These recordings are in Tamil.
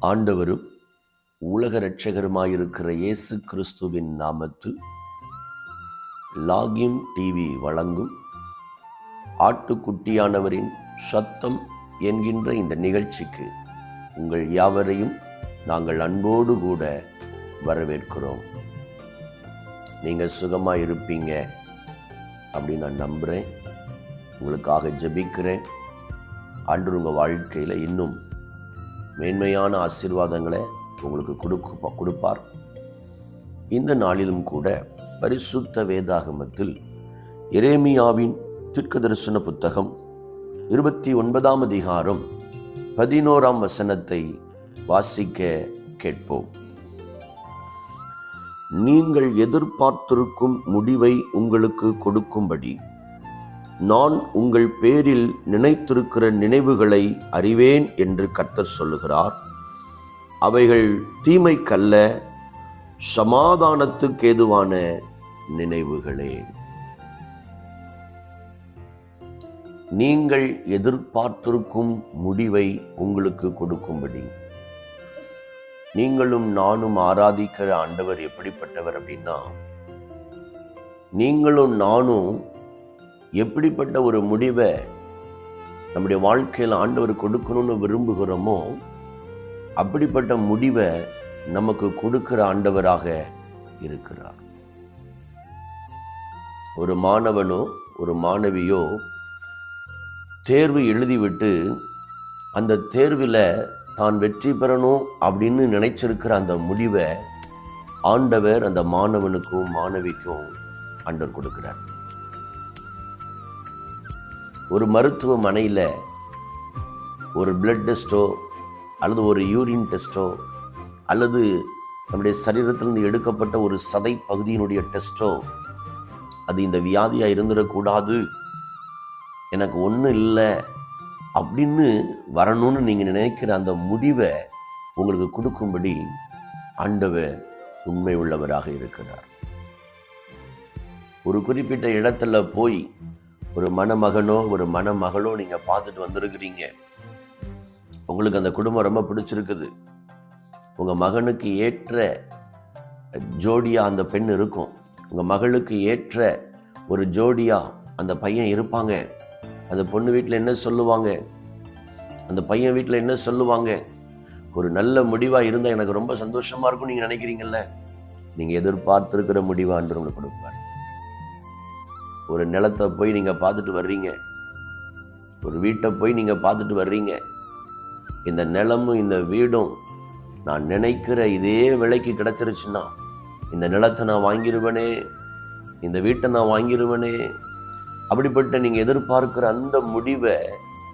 ஆண்டவரும் உலக இரட்சகருமாயிருக்கிற இயேசு கிறிஸ்துவின் நாமத்தில் லாகிம் டிவி வழங்கும் ஆட்டுக்குட்டியானவரின் சத்தம் என்கின்ற இந்த நிகழ்ச்சிக்கு உங்கள் யாவரையும் நாங்கள் அன்போடு கூட வரவேற்கிறோம். நீங்கள் சுகமாக இருப்பீங்க அப்படின்னு நான் நம்புகிறேன். உங்களுக்காக ஜெபிக்கிறேன். ஆண்டவர் உங்கள் வாழ்க்கையில் இன்னும் மேன்மையான ஆசீர்வாதங்களை உங்களுக்கு கொடுப்பார். இந்த நாளிலும் கூட பரிசுத்த வேதாகமத்தில் எரேமியாவின் தீர்க்கதரிசன புத்தகம் 29ஆம் அதிகாரம் 11ஆம் வசனத்தை வாசிக்க கேட்போம். நீங்கள் எதிர்பார்த்திருக்கும் முடிவை உங்களுக்கு கொடுக்கும்படி நான் உங்கள் பேரில் நினைத்திருக்கிற நினைவுகளை அறிவேன் என்று கர்த்தர் சொல்லுகிறார். அவைகள் தீமைக்கல்ல, சமாதானத்துக்கேதுவான நினைவுகளே. நீங்கள் எதிர்பார்த்திருக்கும் முடிவை உங்களுக்கு கொடுக்கும்படி. நீங்களும் நானும் ஆராதிக்கிற ஆண்டவர் எப்படிப்பட்டவர் அப்படின்னா, நீங்களும் நானும் எப்படிப்பட்ட ஒரு முடிவை நம்முடைய வாழ்க்கையில் ஆண்டவர் கொடுக்கணும்னு விரும்புகிறோமோ அப்படிப்பட்ட முடிவை நமக்கு கொடுக்கிற ஆண்டவராக இருக்கிறார். ஒரு மாணவனோ ஒரு மாணவியோ தேர்வு எழுதிவிட்டு அந்த தேர்வில் தான் வெற்றி பெறணும் அப்படின்னு நினைச்சிருக்கிற அந்த முடிவை ஆண்டவர் அந்த மாணவனுக்கும் மாணவிக்கும் ஆண்டவர் கொடுக்கிறார். ஒரு மருத்துவமனையில் ஒரு பிளட் டெஸ்ட்டோ அல்லது ஒரு யூரின் டெஸ்ட்டோ அல்லது நம்முடைய சரீரத்திலிருந்து எடுக்கப்பட்ட ஒரு சதை பகுதியினுடைய டெஸ்ட்டோ, அது இந்த வியாதியாக இருந்துடக்கூடாது, எனக்கு ஒன்றும் இல்லை அப்படின்னு வரணும்னு நீங்கள் நினைக்கிற அந்த முடிவை உங்களுக்கு கொடுக்கும்படி ஆண்டவர் உண்மை உள்ளவராக இருக்கிறார். ஒரு குறிப்பிட்ட இடத்துல போய் ஒரு மணமகனோ ஒரு மணமகளோ நீங்கள் பார்த்துட்டு வந்திருக்கிறீங்க. உங்களுக்கு அந்த குடும்பம் ரொம்ப பிடிச்சிருக்குது. உங்கள் மகனுக்கு ஏற்ற ஜோடியாக அந்த பெண் இருக்கும். உங்கள் மகளுக்கு ஏற்ற ஒரு ஜோடியாக அந்த பையன் இருப்பாங்க. அந்த பொண்ணு வீட்டில் என்ன சொல்லுவாங்க, அந்த பையன் வீட்டில் என்ன சொல்லுவாங்க. ஒரு நல்ல முடிவாக இருந்தால் எனக்கு ரொம்ப சந்தோஷமாக இருக்கும் நீங்கள் நினைக்கிறீங்கல்ல. நீங்கள் எதிர்பார்த்துருக்கிற முடிவாக என்று உங்களுக்கு கொடுப்பார். ஒரு நிலத்தை போய் நீங்கள் பார்த்துட்டு வர்றீங்க, ஒரு வீட்டை போய் நீங்கள் பார்த்துட்டு வர்றீங்க. இந்த நிலமும் இந்த வீடும் நான் நினைக்கிற இதே விலைக்கு கிடைச்சிருச்சுன்னா இந்த நிலத்தை நான் வாங்கிடுவேனே, இந்த வீட்டை நான் வாங்கிடுவேனே. அப்படிப்பட்ட நீங்கள் எதிர்பார்க்கிற அந்த முடிவை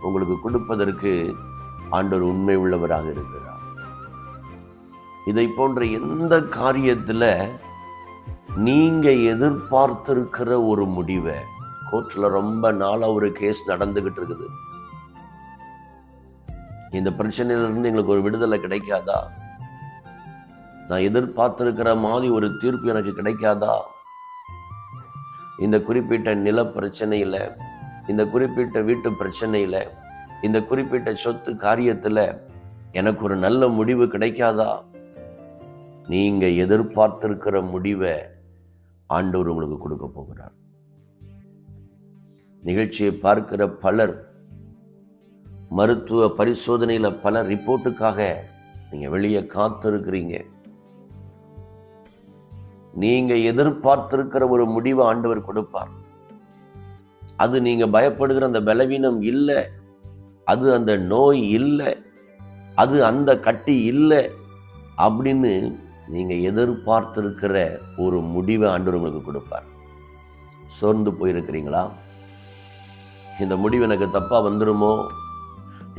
உங்களுக்கு கொடுப்பதற்கு ஆண்டவர் உண்மை உள்ளவராக இருக்கிறார். இதை போன்ற எந்த காரியத்தில் நீங்கள் எதிர்பார்த்திருக்கிற ஒரு முடிவை, கோர்ட்டில் ரொம்ப நாளாக ஒரு கேஸ் நடந்துகிட்டு இருக்குது, இந்த பிரச்சனையிலிருந்து எங்களுக்கு ஒரு விடுதலை கிடைக்காதா, நான் எதிர்பார்த்திருக்கிற மாதிரி ஒரு தீர்ப்பு எனக்கு கிடைக்காதா, இந்த குறிப்பிட்ட நில பிரச்சனையில், இந்த குறிப்பிட்ட வீட்டு பிரச்சனையில், இந்த குறிப்பிட்ட சொத்து காரியத்தில் எனக்கு ஒரு நல்ல முடிவு கிடைக்காதா, நீங்க எதிர்பார்த்திருக்கிற முடிவை ஆண்டவர் உங்களுக்கு கொடுக்க போகிறார். நிகழ்ச்சியை பார்க்கிற பலர் மருத்துவ பரிசோதனையில பல ரிப்போர்ட்டுக்காக நீங்க வெளியே காத்திருக்கிறீங்க. நீங்க எதிர்பார்த்திருக்கிற ஒரு முடிவை ஆண்டவர் கொடுப்பார். அது நீங்க பயப்படுகிற அந்த பலவீனம் இல்லை, அது அந்த நோய் இல்லை, அது அந்த கட்டி இல்லை அப்படின்னு நீங்க எதிர்பார்த்திருக்கிற ஒரு முடிவை ஆண்டவர் உங்களுக்கு கொடுப்பார். சோர்ந்து போயிருக்கிறீங்களா? இந்த முடிவு எனக்கு தப்பா வந்துருமோ,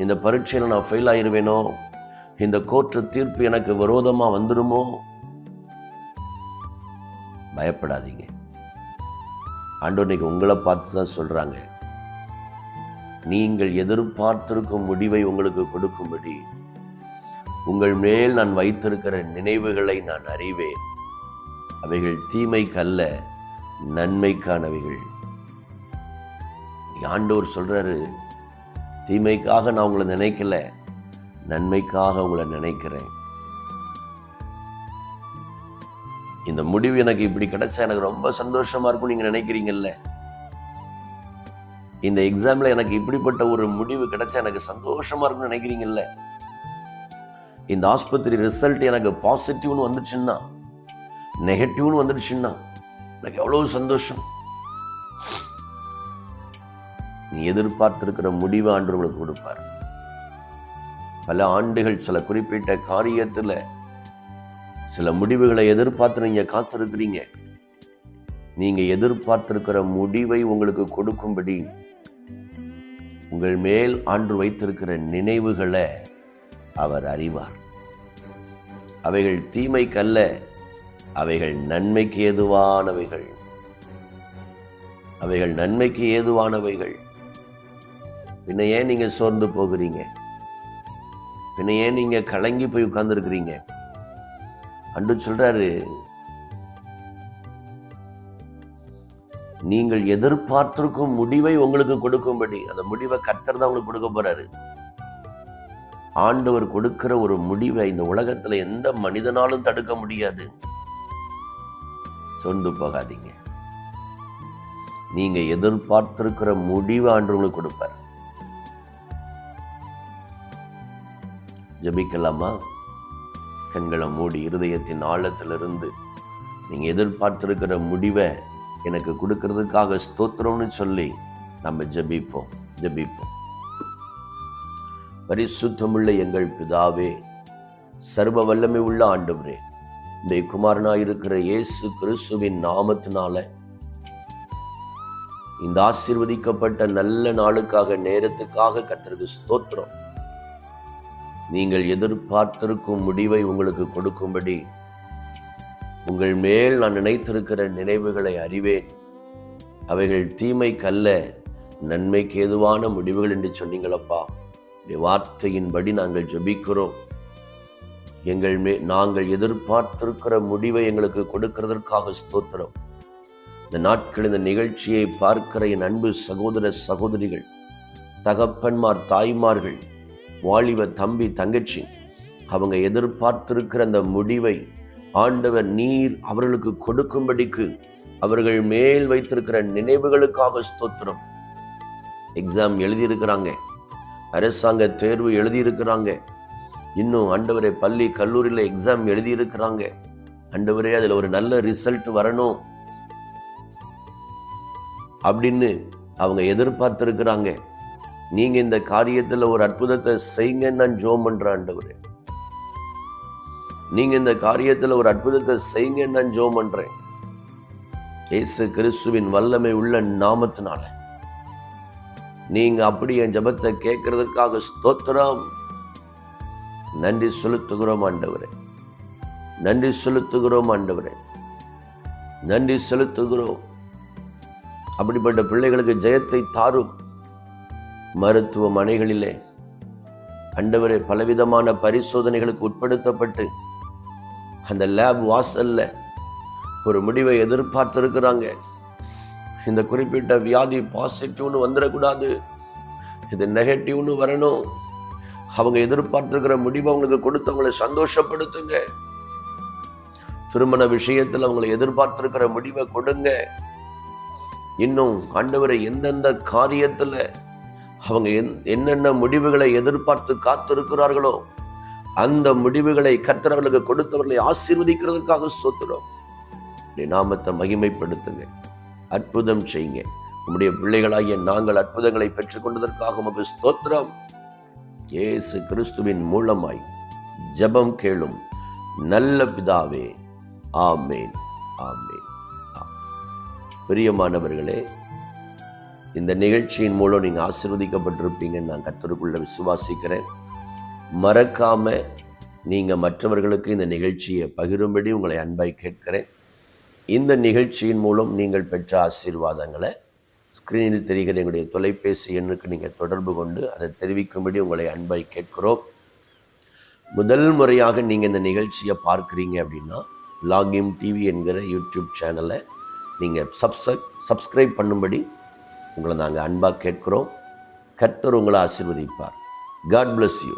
இந்த பரீட்சையில் நான் ஃபெயில் ஆயிருவேனோ, இந்த கோர்ட்டு தீர்ப்பு எனக்கு விரோதமா வந்துருமோ? பயப்படாதீங்க. ஆண்டவர் இன்னைக்கு உங்களை பார்த்து தான் சொல்றாங்க, நீங்கள் எதிர்பார்த்திருக்கும் முடிவை உங்களுக்கு கொடுக்கும்படி உங்கள் மேல் நான் வைத்திருக்கிற நினைவுகளை நான் அறிவேன். அவைகள் தீமைக்கல்ல, நன்மைக்கானவைகள். ஆண்டவர் சொல்றாரு, தீமைக்காக நான் உங்களை நினைக்கல, நன்மைக்காக உங்களை நினைக்கிறேன். இந்த முடிவு எனக்கு இப்படி கிடைச்சா எனக்கு ரொம்ப சந்தோஷமா இருக்கும் நீங்க நினைக்கிறீங்கல்ல. இந்த எக்ஸாம்ல எனக்கு இப்படிப்பட்ட ஒரு முடிவு கிடைச்சா எனக்கு சந்தோஷமா இருக்கும்னு நினைக்கிறீங்கல்ல. இந்த ஆஸ்பத்திரி ரிசல்ட் எனக்கு பாசிட்டிவ்னு வந்துடுச்சுன்னா, நெகட்டிவ்னு வந்துடுச்சுன்னா எனக்கு எவ்வளவு சந்தோஷம். நீ எதிர்பார்த்திருக்கிற முடிவு ஆண்டவர் உங்களுக்கு கொடுப்பார். பல ஆண்டுகள் சில குறிப்பிட்ட காரியத்துல சில முடிவுகளை எதிர்பார்த்து நீங்க காத்திருக்கிறீங்க. நீங்க எதிர்பார்த்திருக்கிற முடிவை உங்களுக்கு கொடுக்கும்படி உங்கள் மேல் ஆண்டவர் வைத்திருக்கிற நினைவுகளை அவர் அறிவார். அவைகள் தீமைக்கல்ல, அவைகள் நன்மைக்கு ஏதுவானவைகள். அவைகள் நன்மைக்கு ஏதுவானவைகள். பின்ன ஏன் நீங்க சோர்ந்து போகிறீங்க? பின்ன ஏன் நீங்க கலங்கி போய் உட்கார்ந்துருக்கிறீங்க? ஆண்டவர் சொல்றாரு, நீங்கள் எதிர்பார்த்திருக்கும் முடிவை உங்களுக்கு கொடுக்கும்படி, அந்த முடிவை கர்த்தர் தான் உங்களுக்கு கொடுக்க போறாரு. ஆண்டவர் கொடுக்கிற ஒரு முடிவை இந்த உலகத்துல எந்த மனிதனாலும் தடுக்க முடியாது. சொந்து போகாதீங்க. நீங்க எதிர்பார்த்திருக்கிற முடிவை ஆண்டவர் உங்களுக்கு கொடுப்பார். ஜெபிக்கலாமா? கண்களை மூடி இருதயத்தின் ஆழத்திலிருந்து நீங்க எதிர்பார்த்திருக்கிற முடிவை எனக்கு கொடுக்கறதுக்காக ஸ்தோத்திரம்னு சொல்லி நம்ம ஜெபிப்போம். பரிசுத்தமுள்ள எங்கள் பிதாவே, சர்வ வல்லமை உள்ள ஆண்டவரே, இந்த குமாரனாயிருக்கிற இயேசு கிறிஸ்துவின் நாமத்தினால இந்த ஆசீர்வதிக்கப்பட்ட நல்ல நாளுக்காக, நேரத்துக்காக கர்த்தருக்கு ஸ்தோத்திரம். நீங்கள் எதிர்பார்த்திருக்கும் முடிவை உங்களுக்கு கொடுக்கும்படி உங்கள் மேல் நான் நினைத்திருக்கிற நினைவுகளை அறிவேன். அவைகள் தீமைக்கல்ல, நன்மைக்கு ஏதுவான முடிவுகள் என்று சொன்னீங்களப்பா. வார்த்தையின்படி நாங்கள் ஜெபிக்கிறோம். நாங்கள் எதிர்பார்த்திருக்கிற முடிவை எங்களுக்கு கொடுக்கிறதற்காக ஸ்தோத்திரம். இந்த நாட்கள் இந்த நிகழ்ச்சியை பார்க்கிற என் அன்பு சகோதர சகோதரிகள், தகப்பன்மார், தாய்மார்கள், வாலிப தம்பி தங்கச்சி, அவங்க எதிர்பார்த்திருக்கிற அந்த முடிவை ஆண்டவர் நீர் அவர்களுக்கு கொடுக்கும்படிக்கு அவர்கள் மேல் வைத்திருக்கிற நினைவுகளுக்காக ஸ்தோத்திரம். எக்ஸாம் எழுதியிருக்கிறாங்க, அரசாங்க தேர்வு எழுதியிருக்கிறாங்க, இன்னும் ஆண்டவரே பள்ளி கல்லூரியில் எக்ஸாம் எழுதியிருக்கிறாங்க. ஆண்டவரே அதில் ஒரு நல்ல ரிசல்ட் வரணும் அப்படின்னு அவங்க எதிர்பார்த்திருக்கிறாங்க. நீங்க இந்த காரியத்துல ஒரு அற்புதத்தை செய்யுங்கன்னு நான் ஜெபம் பண்றேன். ஆண்டவரே, நீங்க இந்த காரியத்துல ஒரு அற்புதத்தை செய்யுங்கன்னு நான் ஜெபம் பண்றேன். இயேசு கிறிஸ்துவின் வல்லமை உள்ள நாமத்தினால நீங்க அப்படி என் ஜெபத்தை கேட்கறதுக்காக ஸ்தோத்திரம். நன்றி செலுத்துகிறோம் ஆண்டவரே, நன்றி செலுத்துகிறோம் ஆண்டவரே, நன்றி செலுத்துகிறோம். அப்படிப்பட்ட பிள்ளைகளுக்கு ஜெயத்தை தாரும். மருத்துவமனைகளிலே ஆண்டவரே பலவிதமான பரிசோதனைகளுக்கு உட்படுத்தப்பட்டு அந்த லேப் வாசல்ல ஒரு முடிவை எதிர்பார்த்திருக்கிறாங்க. இந்த குறிப்பிட்ட வியாதி பாசிட்டிவ்னு வந்துடக்கூடாது, இது நெகட்டிவ்னு வரணும். அவங்க எதிர்பார்த்திருக்கிற முடிவை அவங்களுக்கு கொடுத்து அவங்களை சந்தோஷப்படுத்துங்க. திருமண விஷயத்தில் அவங்களை எதிர்பார்த்திருக்கிற முடிவை கொடுங்க. இன்னும் ஆண்டவரை எந்தெந்த காரியத்துல அவங்க என்னென்ன முடிவுகளை எதிர்பார்த்து காத்திருக்கிறார்களோ அந்த முடிவுகளை கர்த்தர் அவர்களுக்கு கொடுத்தவர்களை ஆசீர்வதிக்கிறதுக்காக ஸ்தோத்திரம். நாமத்தை மகிமைப்படுத்துங்க, அற்புதம் செய்யுங்க. உம்முடைய பிள்ளைகளாகிய நாங்கள் அற்புதங்களை பெற்றுக் கொண்டதற்காக உமக்கு ஸ்தோத்திரம். இயேசு கிறிஸ்துவின் மூலமாய் ஜெபம் கேளும் நல்ல பிதாவே, ஆமேன், ஆமேன். பிரியமானவர்களே, இந்த நிகழ்ச்சியின் மூலம் நீங்கள் ஆசீர்வதிக்கப்பட்டிருப்பீங்கன்னு நான் கர்த்தருக்குள்ள விசுவாசிக்கிறேன். மறக்காம நீங்கள் மற்றவர்களுக்கு இந்த நிகழ்ச்சியை பகிரும்படி உங்களை அன்பாய் கேட்கிறேன். இந்த நிகழ்ச்சியின் மூலம் நீங்கள் பெற்ற ஆசீர்வாதங்களை ஸ்க்ரீனில் தெரிகிற எங்களுடைய தொலைபேசி எண்ணுக்கு நீங்கள் தொடர்பு கொண்டு அதை தெரிவிக்கும்படி உங்களை அன்பாய் கேட்கிறோம். முதல் முறையாக நீங்கள் இந்த நிகழ்ச்சியை பார்க்குறீங்க அப்படின்னா லாகிம் டிவி என்கிற யூடியூப் சேனலை நீங்கள் சப்ஸ்கிரைப் பண்ணும்படி உங்களை நாங்கள் அன்பாக கேட்கிறோம். கர்த்தர் உங்களை ஆசீர்வதிப்பார். God bless you.